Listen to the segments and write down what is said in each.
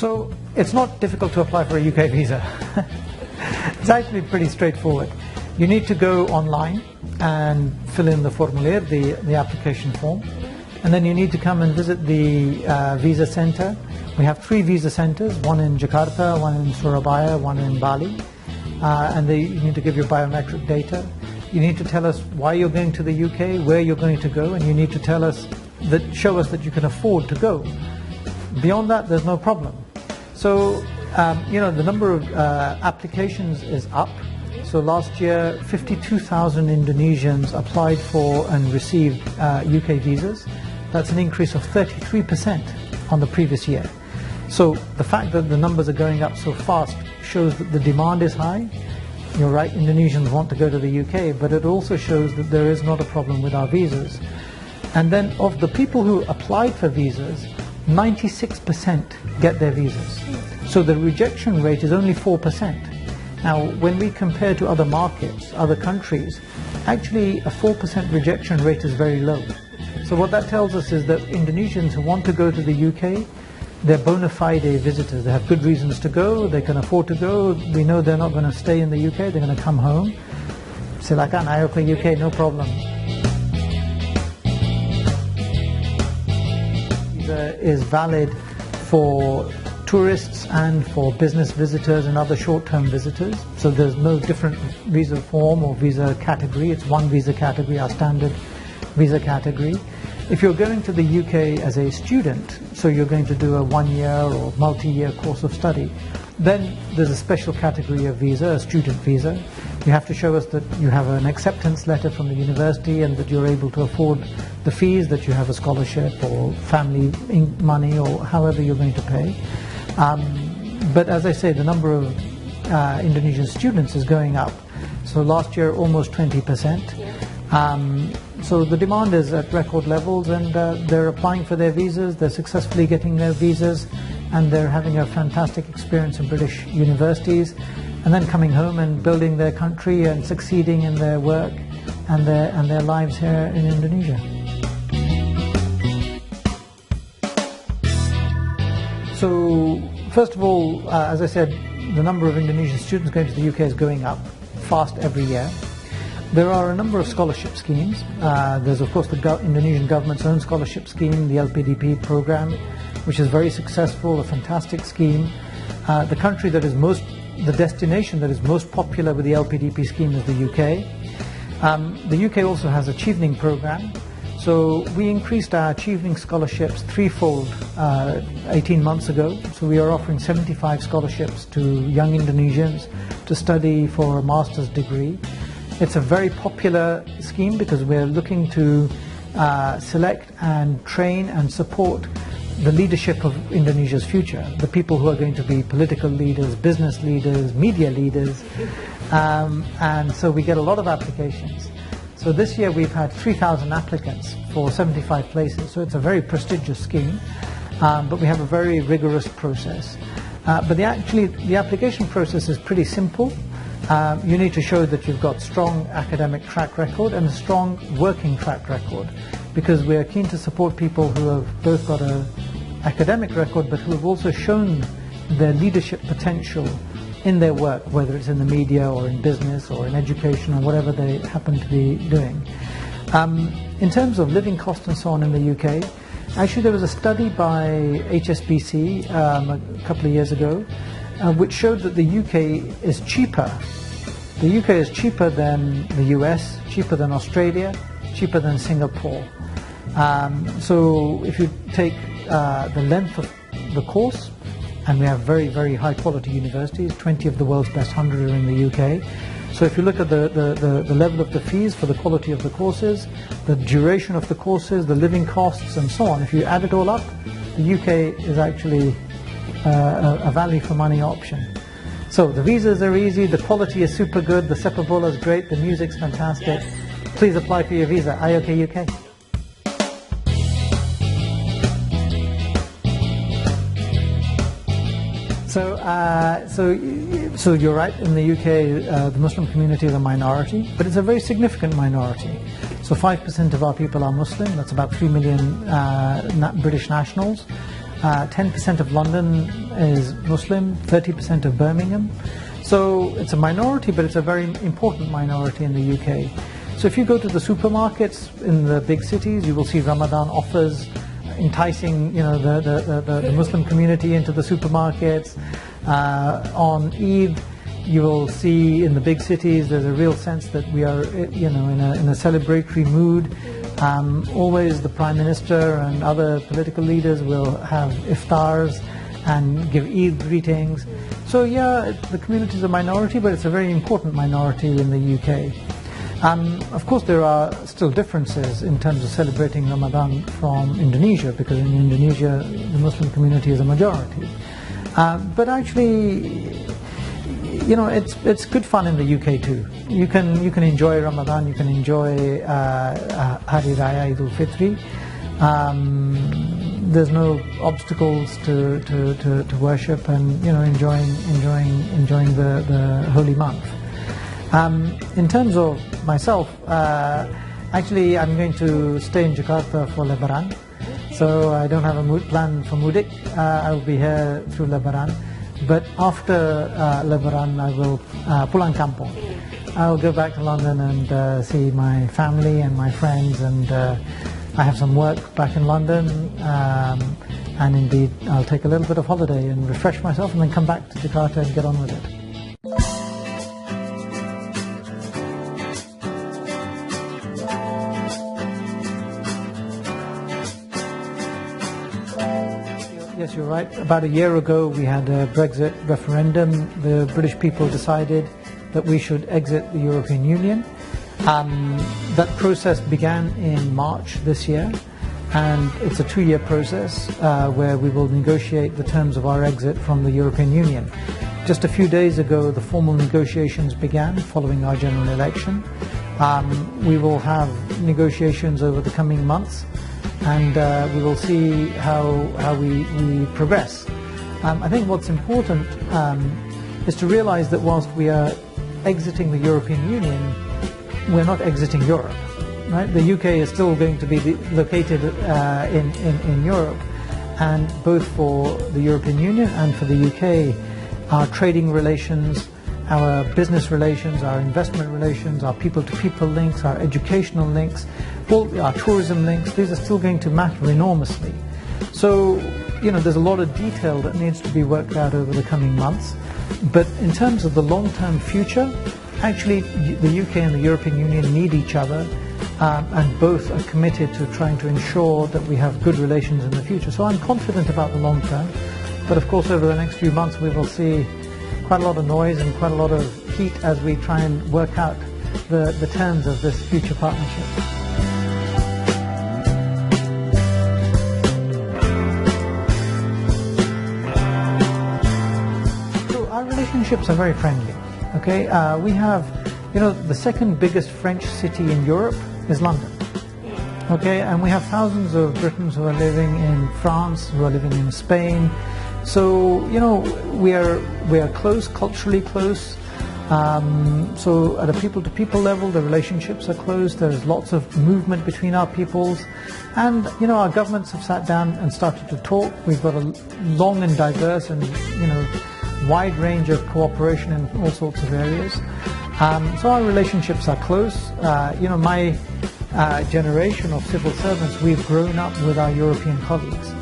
So it's not difficult to apply for a UK visa. It's actually pretty straightforward. You need to go online and fill in the formulier, the application form, and then you need to come and visit the visa center. We have 3 visa centers, one in Jakarta, one in Surabaya, one in Bali, and you need to give your biometric data. You need to tell us why you're going to the UK, where you're going to go, and you need to tell us show us that you can afford to go. Beyond that, there's no problem. So, the number of applications is up. So last year, 52,000 Indonesians applied for and received UK visas. That's an increase of 33% on the previous year. So the fact that the numbers are going up so fast shows that the demand is high. You're right, Indonesians want to go to the UK, but it also shows that there is not a problem with our visas. And then of the people who applied for visas, 96% get their visas. So the rejection rate is only 4%. Now, when we compare to other markets, other countries, actually a 4% rejection rate is very low. So what that tells us is that Indonesians who want to go to the UK, they're bona fide visitors. They have good reasons to go, they can afford to go, we know they're not going to stay in the UK, they're going to come home. Silakan, ayo ke UK, no problem. Visa is valid for tourists and for business visitors and other short-term visitors. So there's no different visa form or visa category. It's one visa category, our standard visa category. If you're going to the UK as a student, so you're going to do a 1-year or multi-year course of study, then there's a special category of visa, a student visa. You have to show us that you have an acceptance letter from the university and that you're able to afford the fees, that you have a scholarship or family money or however you're going to pay. But as I say, the number of Indonesian students is going up. So last year, almost 20%. So the demand is at record levels, and they're applying for their visas, they're successfully getting their visas, and they're having a fantastic experience in British universities, and then coming home and building their country and succeeding in their work and their lives here in Indonesia. So, first of all, as I said, the number of Indonesian students going to the UK is going up fast every year. There are a number of scholarship schemes. There's, of course, the Indonesian government's own scholarship scheme, the LPDP program, which is very successful, a fantastic scheme. The destination that is most popular with the LPDP scheme is the UK. The UK also has a Achieving program. So we increased our Achieving scholarships threefold 18 months ago. So we are offering 75 scholarships to young Indonesians to study for a master's degree. It's a very popular scheme because we're looking to select and train and support the leadership of Indonesia's future, the people who are going to be political leaders, business leaders, media leaders, and so we get a lot of applications. So this year we've had 3,000 applicants for 75 places, so it's a very prestigious scheme, but we have a very rigorous process. But the application process is pretty simple. You need to show that you've got strong academic track record and a strong working track record, because we are keen to support people who have both got an academic record but who have also shown their leadership potential in their work, whether it's in the media or in business or in education or whatever they happen to be doing. In terms of living costs and so on in the UK, actually there was a study by HSBC a couple of years ago which showed that the UK is cheaper. The UK is cheaper than the US, cheaper than Australia, cheaper than Singapore. So if you take the length of the course, and we have very, very high quality universities, 20 of the world's best 100 are in the UK. So if you look at the level of the fees for the quality of the courses, the duration of the courses, the living costs and so on, if you add it all up, the UK is actually a value for money option. So the visas are easy, the quality is super good, the sepak bola is great, the music's fantastic. Yes. Please apply for your visa, IOK UK. So you're right, in the UK the Muslim community is a minority, but it's a very significant minority. So 5% of our people are Muslim, that's about 3 million British nationals. 10% of London is Muslim, 30% of Birmingham. So it's a minority, but it's a very important minority in the UK. So if you go to the supermarkets in the big cities, you will see Ramadan offers enticing, the Muslim community into the supermarkets. On Eid, you will see in the big cities there's a real sense that we are, in a celebratory mood. Always the Prime Minister and other political leaders will have iftars and give Eid greetings. So yeah, the community is a minority, but it's a very important minority in the UK. Of course, there are still differences in terms of celebrating Ramadan from Indonesia, because in Indonesia the Muslim community is a majority. But actually, it's good fun in the UK too. You can enjoy Ramadan, you can enjoy Hari Raya Idul Fitri. There's no obstacles to worship and enjoying the holy month. In terms of myself, actually I'm going to stay in Jakarta for Lebaran, so I don't have a plan for Mudik. I will be here through Lebaran, but after Lebaran I will pulang kampung. I will go back to London and see my family and my friends, and I have some work back in London, and indeed I'll take a little bit of holiday and refresh myself and then come back to Jakarta and get on with it. Yes, you're right. About a year ago we had a Brexit referendum. The British people decided that we should exit the European Union. That process began in March this year, and it's a 2-year process where we will negotiate the terms of our exit from the European Union. Just a few days ago the formal negotiations began following our general election. We will have negotiations over the coming months, and we will see how we progress. I think what's important is to realize that whilst we are exiting the European Union, we're not exiting Europe. Right? The UK is still going to be located in Europe, and both for the European Union and for the UK, our trading relations, our business relations, our investment relations, our people-to-people links, our educational links, our tourism links, these are still going to matter enormously. So, there's a lot of detail that needs to be worked out over the coming months. But in terms of the long-term future, actually the UK and the European Union need each other, and both are committed to trying to ensure that we have good relations in the future. So I'm confident about the long term, but of course over the next few months we will see quite a lot of noise and quite a lot of heat as we try and work out the terms of this future partnership. So our relationships are very friendly. Okay, we have, the second biggest French city in Europe is London. Okay, and we have thousands of Britons who are living in France, who are living in Spain. So, we are close, culturally close. So at a people-to-people level, the relationships are close. There's lots of movement between our peoples. And, our governments have sat down and started to talk. We've got a long and diverse and, wide range of cooperation in all sorts of areas. So our relationships are close. My generation of civil servants, we've grown up with our European colleagues.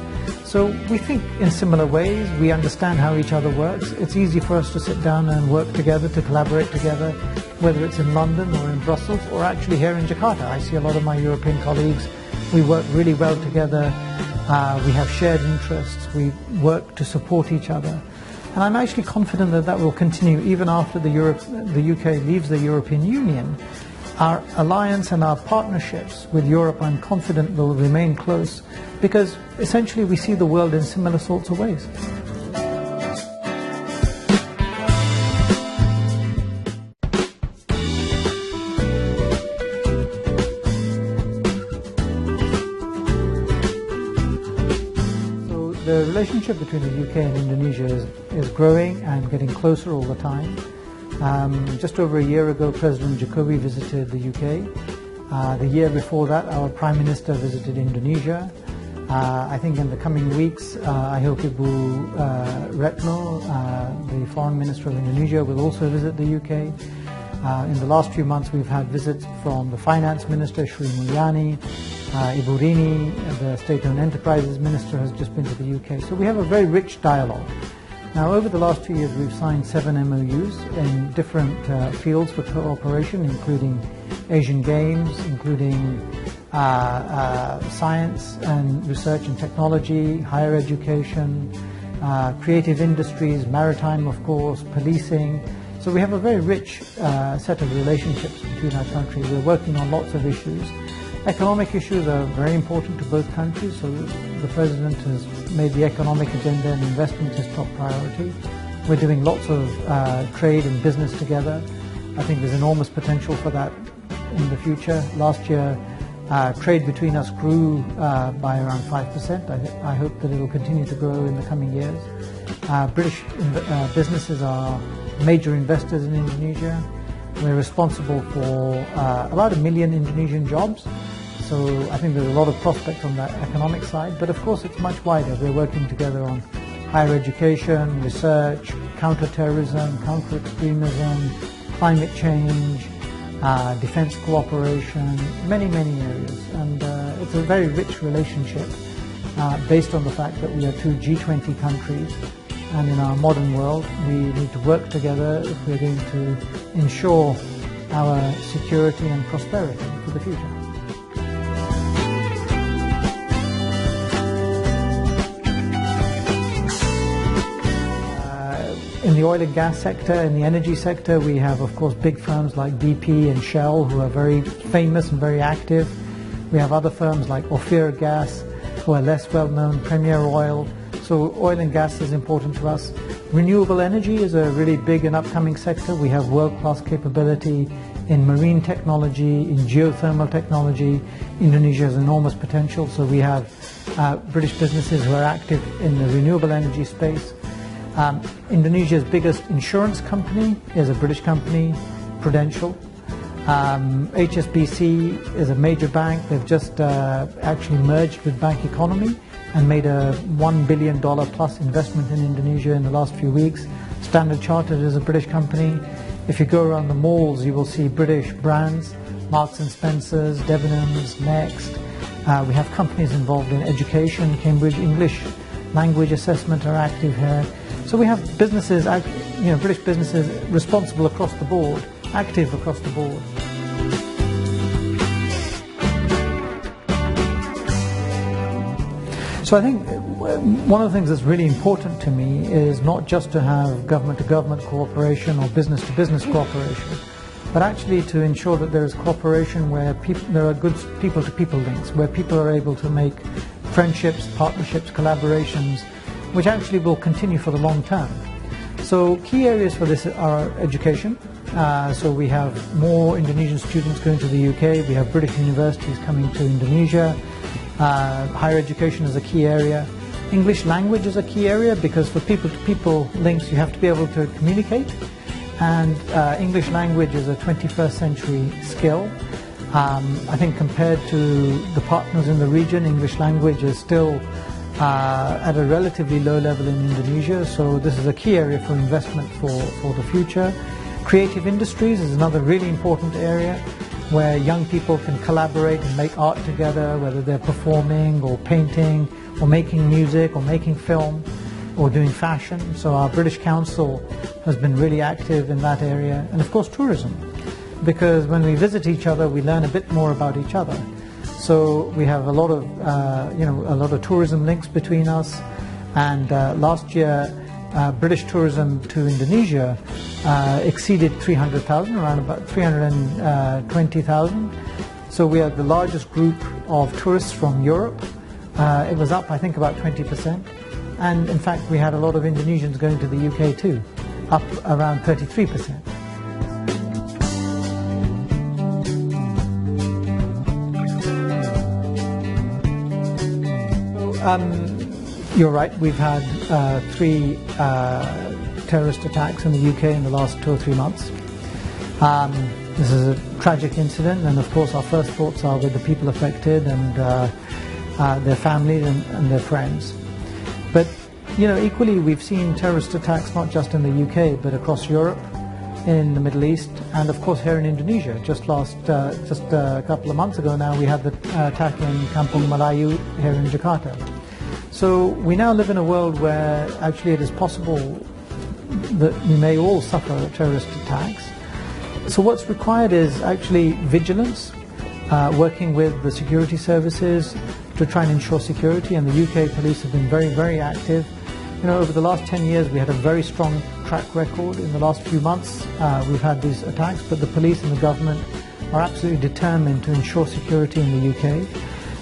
So we think in similar ways, we understand how each other works. It's easy for us to sit down and work together, to collaborate together, whether it's in London or in Brussels or actually here in Jakarta. I see a lot of my European colleagues. We work really well together. We have shared interests. We work to support each other. And I'm actually confident that that will continue even after the UK leaves the European Union. Our alliance and our partnerships with Europe, I'm confident, will remain close, because essentially we see the world in similar sorts of ways. So the relationship between the UK and Indonesia is growing and getting closer all the time. Just over a year ago, President Jokowi visited the UK. The year before that, our Prime Minister visited Indonesia. I think in the coming weeks, I hope Ibu Retno, the Foreign Minister of Indonesia, will also visit the UK. In the last few months, we've had visits from the Finance Minister, Sri Mulyani, Ibu Rini, the State-Owned Enterprises Minister has just been to the UK. So we have a very rich dialogue. Now, over the last 2 years, we've signed 7 MOUs in different fields for cooperation, including Asian Games, including science and research and technology, higher education, creative industries, maritime, of course, policing. So we have a very rich set of relationships between our countries. We're working on lots of issues. Economic issues are very important to both countries, so the President has made the economic agenda and investment his top priority. We're doing lots of trade and business together. I think there's enormous potential for that in the future. Last year, trade between us grew by around 5%. I hope that it will continue to grow in the coming years. British businesses are major investors in Indonesia. We're responsible for about 1 million Indonesian jobs. So I think there's a lot of prospect on that economic side. But of course it's much wider. We're working together on higher education, research, counter-terrorism, counter-extremism, climate change, defense cooperation, many areas. And it's a very rich relationship based on the fact that we are 2 G20 countries. And in our modern world, we need to work together if we're going to ensure our security and prosperity for the future. In the oil and gas sector, in the energy sector, we have, of course, big firms like BP and Shell who are very famous and very active. We have other firms like Ophir Gas who are less well known, Premier Oil. So oil and gas is important to us. Renewable energy is a really big and upcoming sector. We have world-class capability in marine technology, in geothermal technology. Indonesia has enormous potential, so we have British businesses who are active in the renewable energy space. Indonesia's biggest insurance company is a British company, Prudential. HSBC is a major bank. They've just actually merged with Bank Economy and made a $1 billion plus investment in Indonesia in the last few weeks. Standard Chartered is a British company. If you go around the malls, you will see British brands, Marks and Spencer's, Debenhams, Next. We have companies involved in education. Cambridge English Language Assessment are active here. So we have businesses, British businesses responsible across the board, active across the board. So I think one of the things that's really important to me is not just to have government-to-government cooperation or business-to-business cooperation, but actually to ensure that there is cooperation where there are good people-to-people links, where people are able to make friendships, partnerships, collaborations, which actually will continue for the long term. So key areas for this are education. So we have more Indonesian students going to the UK. We have British universities coming to Indonesia. Higher education is a key area. English language is a key area because for people-to-people links you have to be able to communicate, and English language is a 21st century skill. I think compared to the partners in the region, English language is still at a relatively low level in Indonesia, so this is a key area for investment for the future. Creative industries is another really important area where young people can collaborate and make art together, whether they're performing or painting or making music or making film or doing fashion. So our British Council has been really active in that area. And of course tourism, because when we visit each other we learn a bit more about each other. So we have a lot of tourism links between us, and last year British tourism to Indonesia exceeded 300,000, around about 320,000. So we are the largest group of tourists from Europe. It was up, I think, about 20%. And in fact, we had a lot of Indonesians going to the UK too, up around 33%. You're right, we've had 3 terrorist attacks in the UK in the last 2 or 3 months. This is a tragic incident, and of course our first thoughts are with the people affected, and their families and their friends. But equally we've seen terrorist attacks not just in the UK but across Europe, in the Middle East, and of course here in Indonesia. Just a couple of months ago now we had the attack in Kampung Melayu here in Jakarta. So we now live in a world where actually it is possible that we may all suffer terrorist attacks. So what's required is actually vigilance, working with the security services to try and ensure security, and the UK police have been very, very active. Over the last 10 years we had a very strong track record. In the last few months we've had these attacks, but the police and the government are absolutely determined to ensure security in the UK.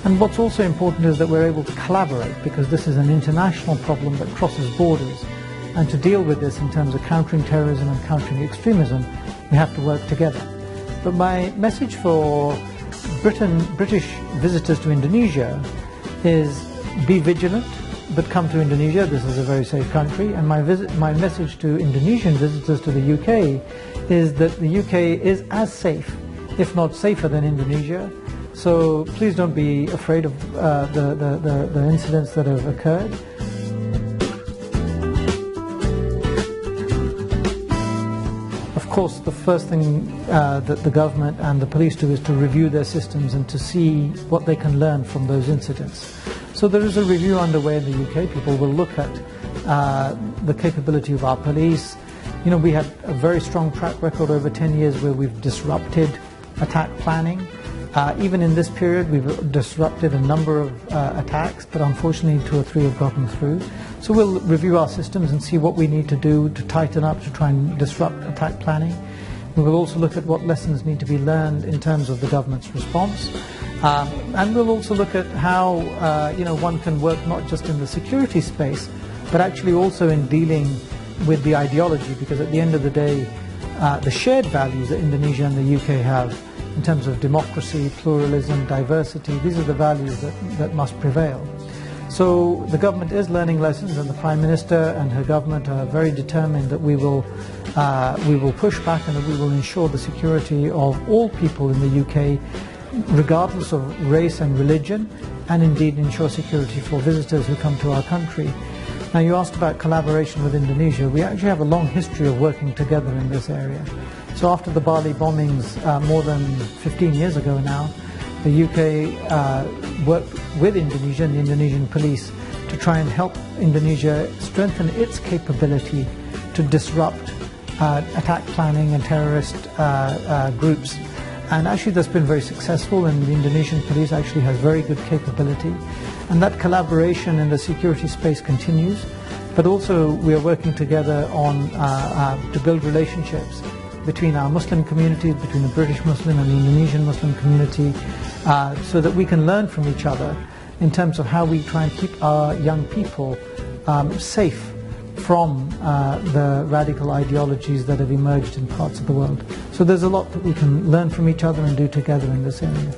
And what's also important is that we're able to collaborate, because this is an international problem that crosses borders. And to deal with this in terms of countering terrorism and countering extremism, we have to work together. But my message for British visitors to Indonesia is be vigilant, but come to Indonesia. This is a very safe country. And my message to Indonesian visitors to the UK is that the UK is as safe, if not safer, than Indonesia. So please don't be afraid of the incidents that have occurred. Of course, the first thing that the government and the police do is to review their systems and to see what they can learn from those incidents. So there is a review underway in the UK. People will look at the capability of our police. We had a very strong track record over 10 years where we've disrupted attack planning. Even in this period we've disrupted a number of attacks, but unfortunately 2 or 3 have gotten through. So we'll review our systems and see what we need to do to tighten up to try and disrupt attack planning. We will also look at what lessons need to be learned in terms of the government's response. And we'll also look at how one can work not just in the security space, but actually also in dealing with the ideology, because at the end of the day the shared values that Indonesia and the UK have in terms of democracy, pluralism, diversity, these are the values that must prevail. So the government is learning lessons, and the Prime Minister and her government are very determined that we will push back and that we will ensure the security of all people in the UK, regardless of race and religion, and indeed ensure security for visitors who come to our country. Now, you asked about collaboration with Indonesia. We actually have a long history of working together in this area. So after the Bali bombings more than 15 years ago now, the UK worked with Indonesia and the Indonesian police to try and help Indonesia strengthen its capability to disrupt attack planning and terrorist groups. And actually that's been very successful, and the Indonesian police actually has very good capability. And that collaboration in the security space continues. But also we are working together on to build relationships between our Muslim communities, between the British Muslim and the Indonesian Muslim community, so that we can learn from each other in terms of how we try and keep our young people safe from the radical ideologies that have emerged in parts of the world. So there's a lot that we can learn from each other and do together in this area.